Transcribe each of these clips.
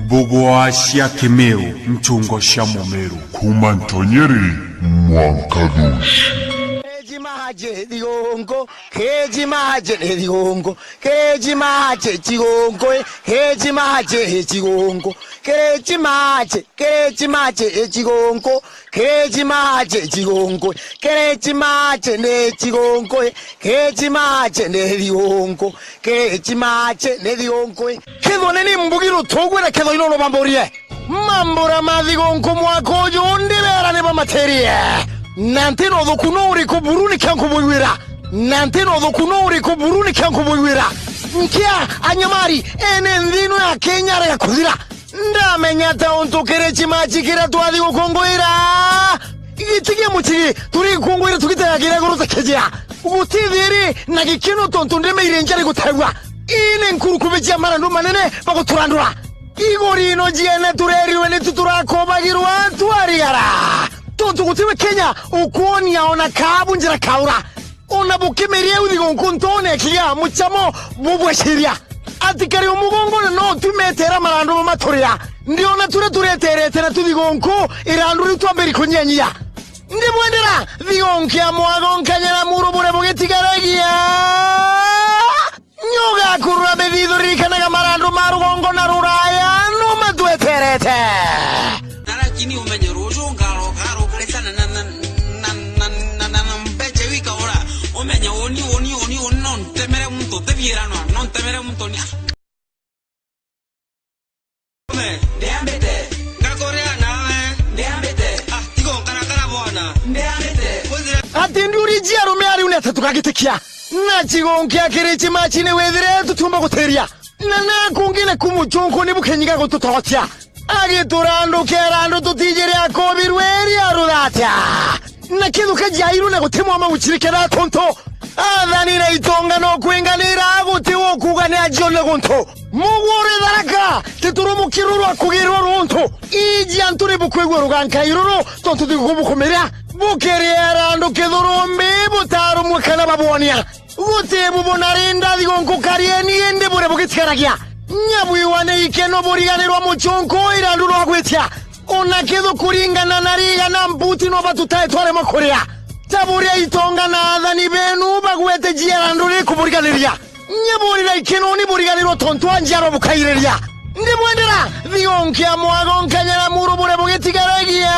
Bugwa cia Kimeu, mchungo cia Mumeru. Kumantonyeri Mwankadushi. Keji maje diongo, keji maje diongo, keji maje diongo, keji maje diongo, keji maje diongo, keji maje diongo, keji maje ne diongo, keji maje ne diongo, keji maje ne diongo. Kedo neni mbugiro togwe na kedo ino no bamborie. Mambura madhigongo mwako jonde vera ne bamaterie. Nanteno dokunori ko buruni kanko boywira. Nanteno dokunori ko buruni kanko boywira. Nkia anyamari ene ndino ya Kenya ya kudira. Ndamenyata onto kerechi machikira twali ukongoira. Igitige muchigi turi kongoira tukitaragira goroza kejea. Ubutidiri nagikino tontonde meirenjari gutagwa. Ine nkuru kubeja marando manene bagoturandura. Igori no jiene tureriwe ne tuturako girwa tuarigara. Tonto kutiwe Kenya ukuoni yaona kabu njira kaura. Ona bukemeria udhigo nkuntone kia muchamo bubwe shiria. Atikari umugongo no tumetera marando matoria. Ndiona ture tena tudhigo nku iranduri tuamberi kunyanyia. Ndibwendera dhigonki ya mwago nkanyana muro bure bugetigaragia. Nyoga kurura bevido rika naga marando marugongo na ruraya no matueterete. Narakini umenye rojo ngaro karo kalesa mbeche wika ora umenye oni non temere muntu tebirano non temere muntu nya me deambete ngakorea nawe deambete tigo karakara bwana deambete atinduri jiaro meari uneta tukagitekia na chigonkia kerechi machine wedire tutumba guteria na kungine kumuchonko nibukenyiga gututotya agiturando kerando tutijere akobirweri arudatya na kidu kajairo na gutemwa amawuchirikera tonto adani na itonga no kwenganira gutiwo kugane ajole gonto mugore daraka titurumu kiruru akugirwa ronto iji anturi bukwegwa ruganka iroro tonto digubukomera bukerera ndo kedorombe butaru mukana babonia gute bubonarinda digonko karieni ende bure bugitskaragia nyabuiwane ikeno buriganirwa muchonko iranduro agwetya ona kedo kuringana nariga na mputi no batutaye tware makorea taburia itonga na adani benu bagwete jieranduri kuburiganiria nyaburira ikeno ni buriganirwa tonto anjaro bukaireria ndibwendera dhionki ya mwago nkanyana muro bure bugetigaragia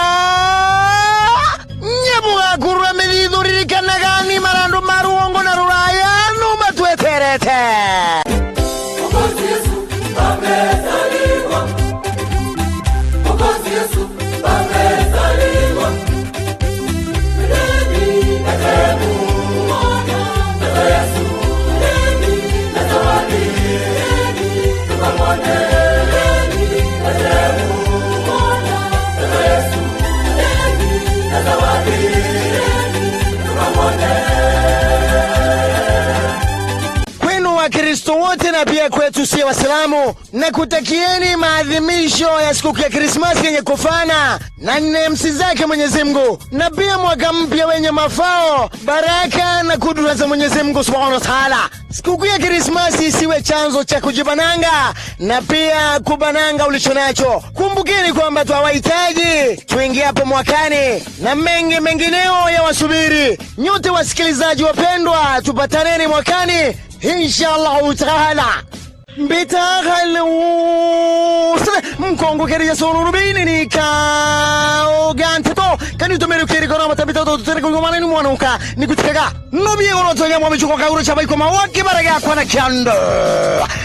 nyabuga kurura medido ririkanagani marando maruongo na ruraya no matueterete. Kristo wote na pia kwetu si Waislamu na kutakieni maadhimisho ya siku ya Krismasi yenye kufana na nemsi zake Mwenyezi Mungu na pia mwaka mpya wenye mafao, baraka na kudura za Mwenyezi Mungu Subhanahu wa Ta'ala. Siku ya Krismasi isiwe chanzo cha kujibananga na pia kubananga ulichonacho. Kumbukeni kwamba twawahitaji tuingie hapo mwakani na mengi mengineo ya wasubiri. Nyote wasikilizaji wapendwa, tupataneni mwakani inshallah taala. Bitaghal mkongo keria sonu bini nika oganto kanito mero keri kono matabita to tere ko mane ni mwanuka nikutikaga no biye gono to nyama bichuko kauro chabai ko mawaki baraga kwa na kyando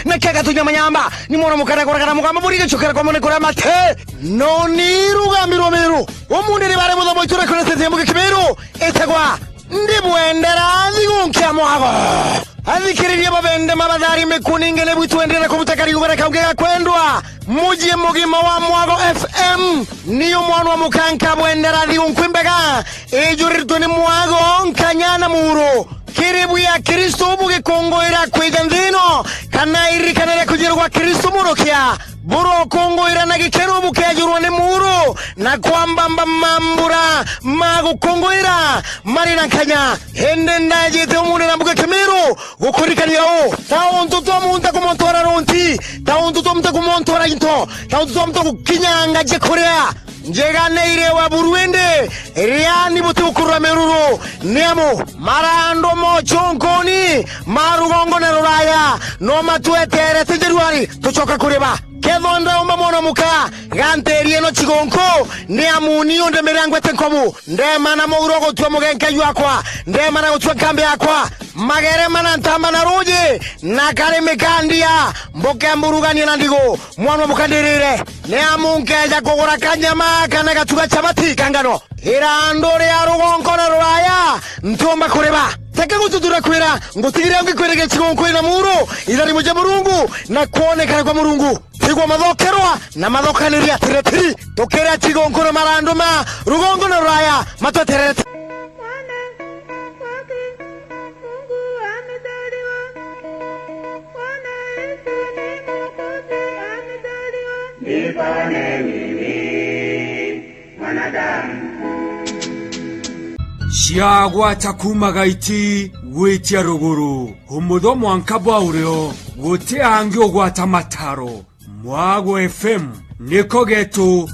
na kaga to nyama nyamba ni mwana mukara ko kana mukama buri chokera ko mone ko mate no niru gambiro meru omunde ni bare mo do ture ko tete mo kibero etagwa ndibwendera ndigunkia mwago adhikiriria babende mabadari mekuningele butuendera kubutakari ubara kaugega kwendwa mujie mugima wa mwago FM niyo mwana wa mukanka bwendera diunkwembega ejurirtu ni mwago nkanyana muro kiribu ya Kristo ubuge kongoira kwegandino kana irikanire kugirwa Kristo murokia buro kongo irana gikero bukejurwa ne muro na kwamba mambura mago kongo ira marina kanya hende ndaje te umune na buke kemero gukurikaniraho tauntu to munta kumontora ronti tauntu to munta kumontora into tauntu to munta kukinyanga je korea njegane ire wa buruende riani butukura meruro niamo marando mo chonkoni marugongo na ruraya no matuetere tejeruari tuchoka kureba kedonda umamona muka ganterie no chigonko niamuni onde merangwe tenkomu ndema mo urogo twa mugenka yakwa ndema na utwa kambe yakwa magere manantamba na roje na kale mekandia mboke mburugani na ndigo mwana mukandirire niamunkeja kogora kanyama kana gatuga chamati kangano irandore ya rugonko na ruraya ntomba kureba Taka gututura kwera ngutigire ngikwerege chigonko ina muro idari muje murungu na kuonekana kwa murungu tigwa madhokerwa na madhokaniria tiretiri tokera chigonko na marandoma rugongo na ruraya matoterete Shiagwa takumaga iti wetia ruguru Humudo mwankabwa ureo Wote angi ogwata mataro Mwago FM Niko getu